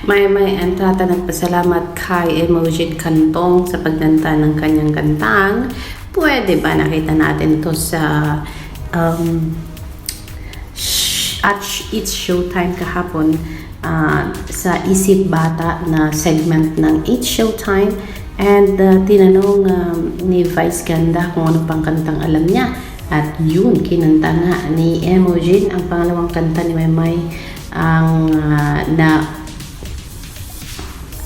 May entrata nagpasalamat kay Emojin Cantong sa pagnanta ng kanyang kantang. Pwede ba nakita natin ito sa at It's Showtime kahapon sa Isip Bata na segment ng It's Showtime, and tinanong ni Vice Ganda kung ano pang kantang alam niya, at yun, kinanta nga ni Emojin ang pangalawang kanta ni Maymay, ang na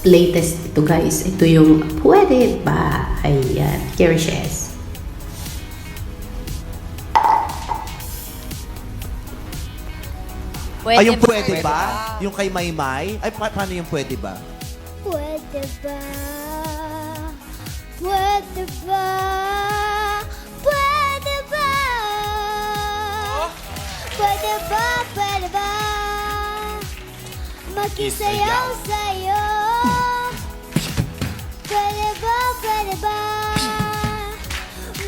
latest ito guys. Ito yung Pwede Ba. Ayan, here she is. Ay, yung pwede ba? Yung kay Maymay? Ay, paano yung pwede ba? Pwede ba? Pwede ba? Pwede ba? Pwede ba? Pwede ba? Makisayaw sa'yo. Pwede ba? Pwede ba?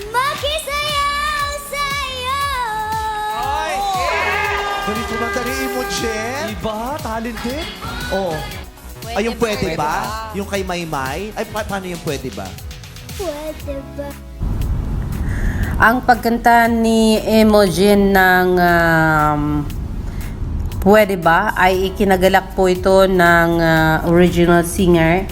Makisayaw sa'yo. Ganito lang tani Imogen? Diba? Talented? Oo. Ay, yung pwede ba? Yung kay Maymay? Ay, paano yung pwede ba? Pwede ba? Ang pagkanta ni Emojin ng Pwede Ba ay ikinagalak po ito ng original singer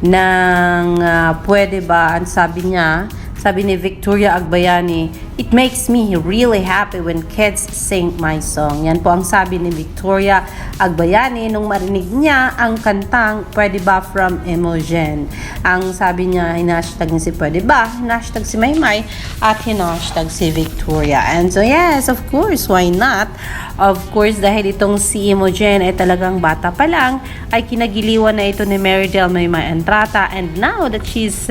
ng Pwede Ba. Ang sabi ni Victoria Agbayani, "It makes me really happy when kids sing my song." Yan po ang sabi ni Victoria Agbayani nung marinig niya ang kantang Pwede Ba from Emojin. Ang sabi niya, hinashtag niya si Pwede Ba, hinashtag si Maymay, at hinashtag si Victoria. And so yes, of course, why not? Of course, dahil itong si Emojin ay talagang bata pa lang, ay kinagiliwan na ito ni Marydel Maymay Entrata, and now that she's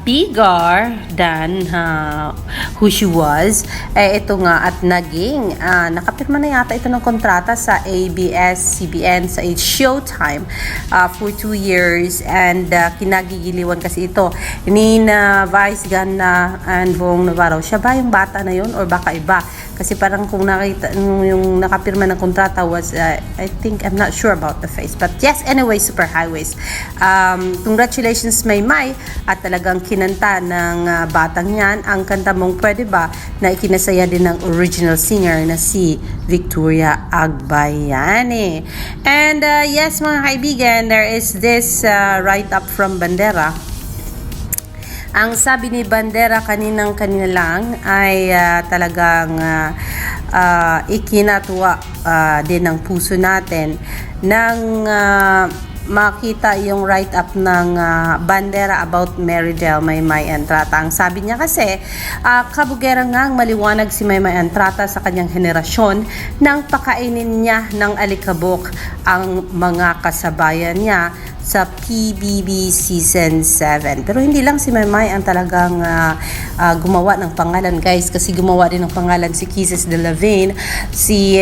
bigger than who she was, ito nga at naging nakapirma na yata ito ng kontrata sa ABS-CBN sa It's Showtime for 2 years, and kinagigiliwan kasi ito ni Vice Ganda and Bong Navarro. Siya ba yung bata na yun or baka iba? Kasi parang kung nakita yung nakapirma ng kontrata was I think, I'm not sure about the face, but yes, anyway, Super Highways. Congratulations Maymay, at talagang kinanta ng batang yan ang kanta mong Pwede Ba na ikinasaya din ng original singer na si Victoria Agbayani. And yes mga kaibigan, there is this write-up from Bandera. Ang sabi ni Bandera kanina lang ay talagang ikinatuwa din ng puso natin nang makita yung write-up ng Bandera about Marydel Maymay Entrata. Ang sabi niya kasi, kabugera ngang maliwanag si Maymay Entrata sa kanyang henerasyon nang pakainin niya ng alikabok ang mga kasabayan niya sa PBB Season 7. Pero hindi lang si Maymay ang talagang gumawa ng pangalan guys, kasi gumawa din ng pangalan si Kisses de Lavin, si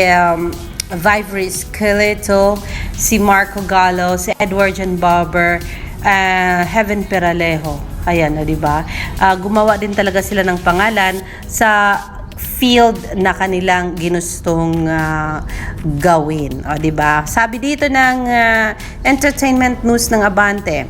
Vivre Esqueleto, si Marco Gallo, si Edward John Barber, Heaven Peralejo. Ayan, di ba? Gumawa din talaga sila ng pangalan sa field na kanilang ginustong gawin. O, di ba? Sabi dito ng entertainment news ng Abante,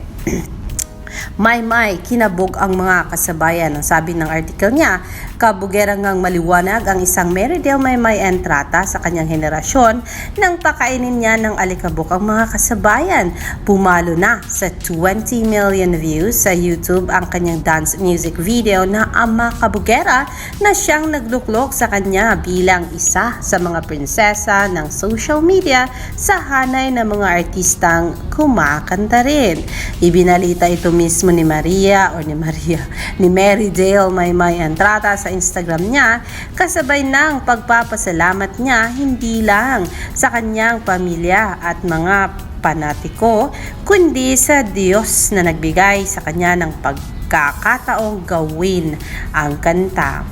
Maymay, kinabog ang mga kasabayan. Ang sabi ng article niya, kabugera ngang maliwanag ang isang Marydel Maymay Entrata sa kanyang henerasyon nang pakainin niya ng alikabok ang mga kasabayan. Pumalo na sa 20 million views sa YouTube ang kanyang dance music video na Ama Kabugera, na siyang nagluklok sa kanya bilang isa sa mga prinsesa ng social media sa hanay ng mga artistang kumakanta rin. Ibinalita ito mismo ni Marydel Maymay Entrata sa Instagram niya, kasabay ng pagpapasalamat niya hindi lang sa kanyang pamilya at mga panatiko, kundi sa Diyos na nagbigay sa kanya ng pagkakataong gawin ang kanta.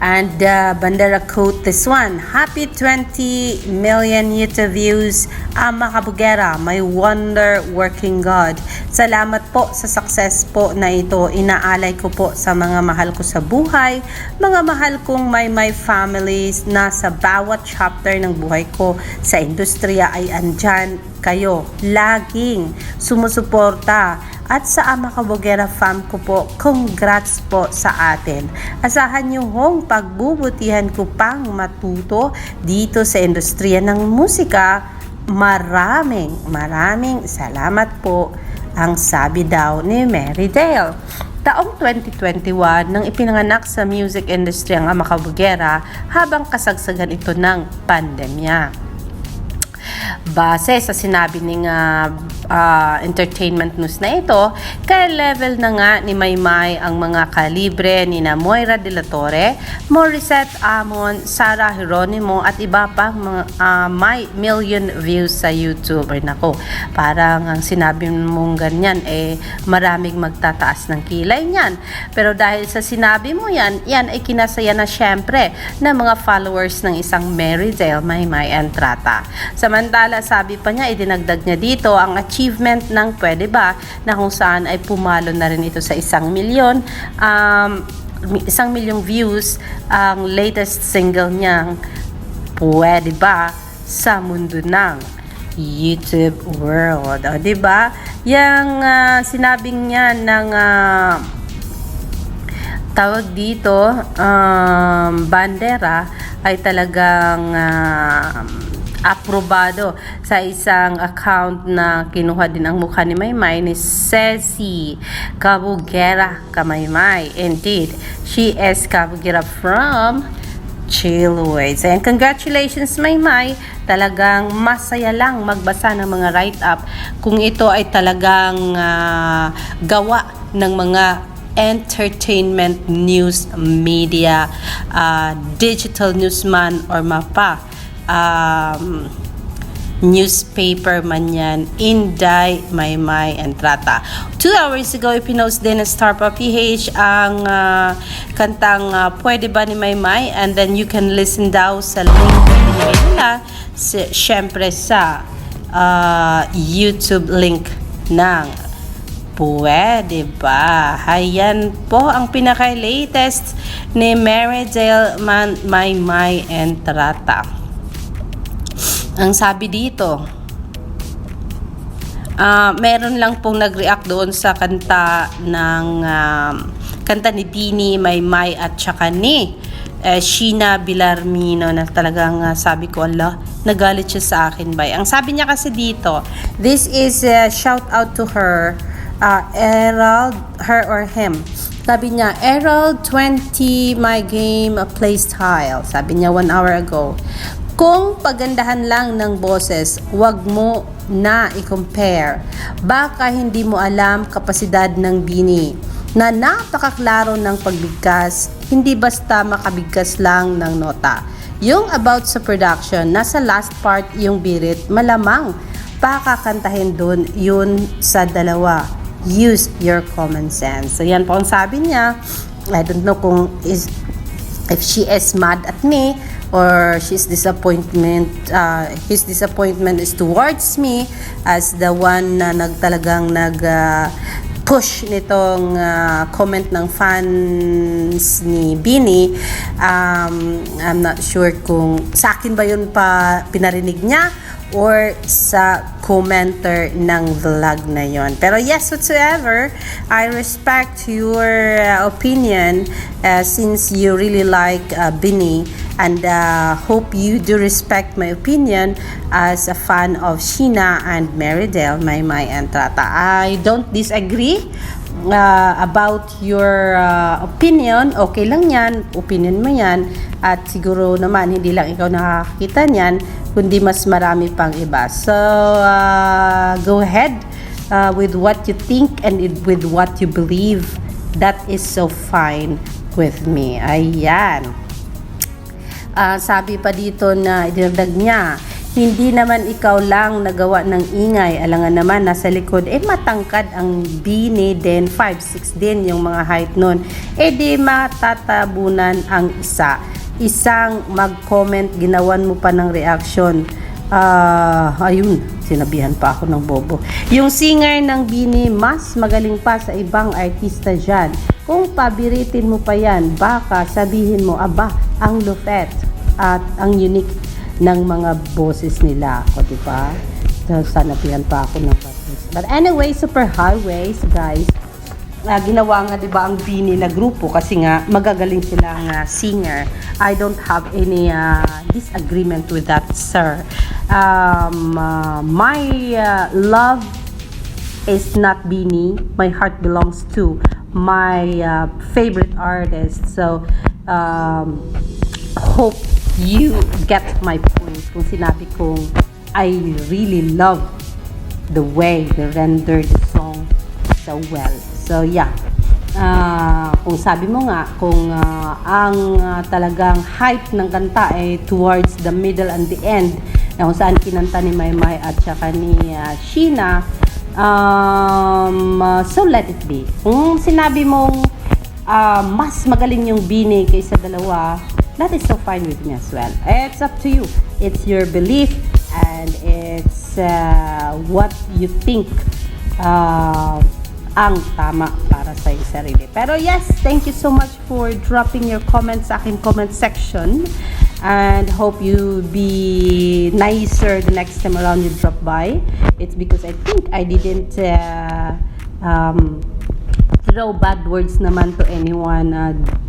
And Bandera quote this one, "Happy 20 million YouTube views, Ama Kabugera, my wonder working God. Salamat po sa success po na ito. Inaalay ko po sa mga mahal ko sa buhay, mga mahal kong my families na sa bawat chapter ng buhay ko sa industriya ay andyan kayo. Laging sumusuporta. At sa Ama Kabugera fam ko po, congrats po sa atin. Asahan niyo hong pagbubutihan ko pang matuto dito sa industriya ng musika. Maraming salamat po," ang sabi daw ni Mary Dale. Taong 2021 nang ipinanganak sa music industry ang Ama Kabugera habang kasagsagan ito ng pandemya. Base sa sinabi ng entertainment news na ito, kaya level na nga ni Maymay ang mga kalibre ni na Moira de la Torre, Morissette Amon, Sarah Geronimo at iba pang mga may million views sa YouTube. Ay nako, parang ang sinabi mong ganyan maraming magtataas ng kilay niyan. Pero dahil sa sinabi mo yan ay kinasaya na syempre ng mga followers ng isang Mary Dale Maymay Entrata. Samantala, sabi pa niya, idinagdag niya dito ang achievement ng Pwede Ba na kung saan ay pumalo na rin ito sa 1 milyon 1 milyong views ang latest single niyang Pwede Ba sa mundo ng YouTube world. O, diba? Yang sinabing niya ng tawag dito bandera ay talagang aprobado sa isang account na kinuha din ang mukha ni Maymay ni Ceci Kabugera Kamaymay. Indeed, she is Kabugera from Chillways. And congratulations Maymay, talagang masaya lang magbasa ng mga write-up kung ito ay talagang gawa ng mga entertainment news media, digital newsman or mapa newspaper man yan, Inday Maymay Entrata. 2 hours ago, ipinost din ng Star Pa PH ang kantang Pwede Ba ni Maymay, and then you can listen daw sa link na binigay nila syempre sa YouTube link ng Pwede Ba. Ayan po ang pinaka-latest ni Mary Dale Maymay Entrata. Ang sabi dito, meron lang pong nag-react doon sa kanta ni Dini Maymay at saka ni Sheena Villarmino na talagang sabi ko, ala, nagalit siya sa akin ba? Ang sabi niya kasi dito, this is a shout out to her, Erald, her or him. Sabi niya, Erald 20 my game play style. Sabi niya 1 hour ago. Kung pagandahan lang ng boses, wag mo na i-compare. Baka hindi mo alam kapasidad ng Bini na napakaklaro ng pagbigkas, hindi basta makabigkas lang ng nota. Yung about sa production, nasa last part yung birit, malamang pakakantahin dun yun sa dalawa. Use your common sense. So yan po ang sabi niya. I don't know if she is mad at me or his disappointment is towards me as the one na talagang push nitong comment ng fans ni Bini. I'm not sure kung sa akin ba yun pa pinarinig niya or sa commenter ng vlog na yon. Pero yes, whatsoever, I respect your opinion since you really like Bini, and hope you do respect my opinion as a fan of Sheena and Mary Dale Maymay Entrata. I don't disagree about your opinion. Okay lang yan, opinion mo yan, at siguro naman hindi lang ikaw nakakita niyan, kundi mas marami pang iba. So go ahead with what you think and with what you believe. That is so fine with me. Ayan. Sabi pa dito na idinagdag niya, Hindi naman ikaw lang nagawa ng ingay. Alangan naman, nasa likod, matangkad ang Bini din, 5'6 din yung mga height nun. Di matatabunan ang isa. Isang mag-comment, ginawan mo pa ng reaction. Ayun, sinabihan pa ako ng bobo. Yung singer ng Bini, mas magaling pa sa ibang artista dyan. Kung pabiritin mo pa yan, baka sabihin mo, aba, ang lupet at ang unique ng mga boses nila. O, diba? So, sanabihan pa ako ng boses. But anyway, Super Highways, guys, ginawa nga, diba, ang Bini na grupo kasi nga, magagaling silang singer. I don't have any disagreement with that, sir. My love is not Bini. My heart belongs to my favorite artist. So, hope you get my point kung sinabi kong I really love the way they rendered the song so well. So, yeah. Kung sabi mo nga, kung ang talagang height ng kanta ay towards the middle and the end, na kung saan kinanta ni Maymay at saka ni Sheena, so let it be. Kung sinabi mong mas magaling yung Bini kaysa dalawa, that is so fine with me as well. It's up to you. It's your belief and it's what you think ang tama para sa iyong sarili. Pero yes, thank you so much for dropping your comments sa aking comment section. And hope you be nicer the next time around you drop by. It's because I think I didn't throw bad words naman to anyone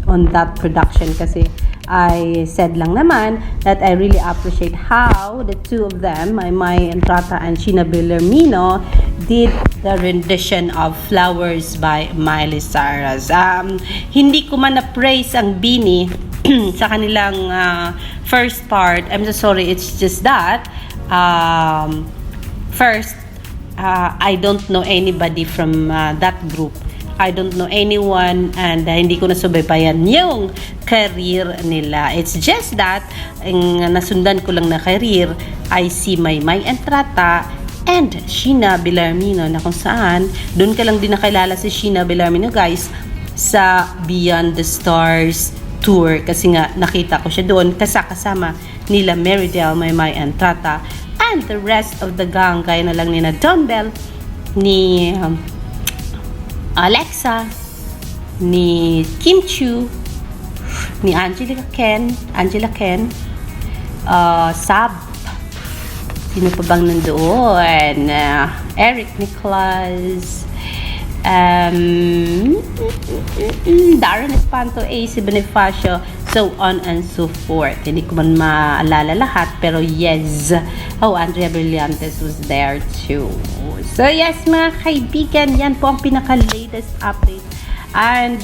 on that production kasi I said lang naman that I really appreciate how the two of them, Maymay Entrata and Sheena Bellarmino, did the rendition of Flowers by Miley Cyrus. Hindi ko man na-praise ang Bini sa kanilang first part. I'm so sorry, it's just that first, I don't know anybody from that group. I don't know anyone and hindi ko nasubaybayan yung career nila. It's just that ang nasundan ko lang na career I see Maymay Entrata and Sheena Bellarmino na kung saan doon ka lang din nakilala si Sheena Bellarmino, guys, sa Beyond the Stars tour kasi nga nakita ko siya doon kasama nila Meridel, Maymay Entrata and the rest of the gang, gaya na lang ni na Don Bell, ni Alexa, ni Kim Chu, ni Angela Ken, Sab, sino pa bang nandoon, Eric Nicholas, Darren Espanto, AC Bonifacio, so on and so forth. Hindi ko man maalala lahat, pero yes. Oh, Andrea Brillantes was there too. So yes, mga kaibigan, yan po ang pinaka-latest update. And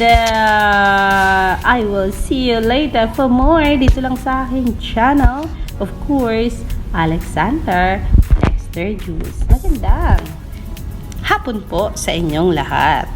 I will see you later for more dito lang sa aking channel. Of course, Alexander Dexter Juice. Magandang hapon po sa inyong lahat.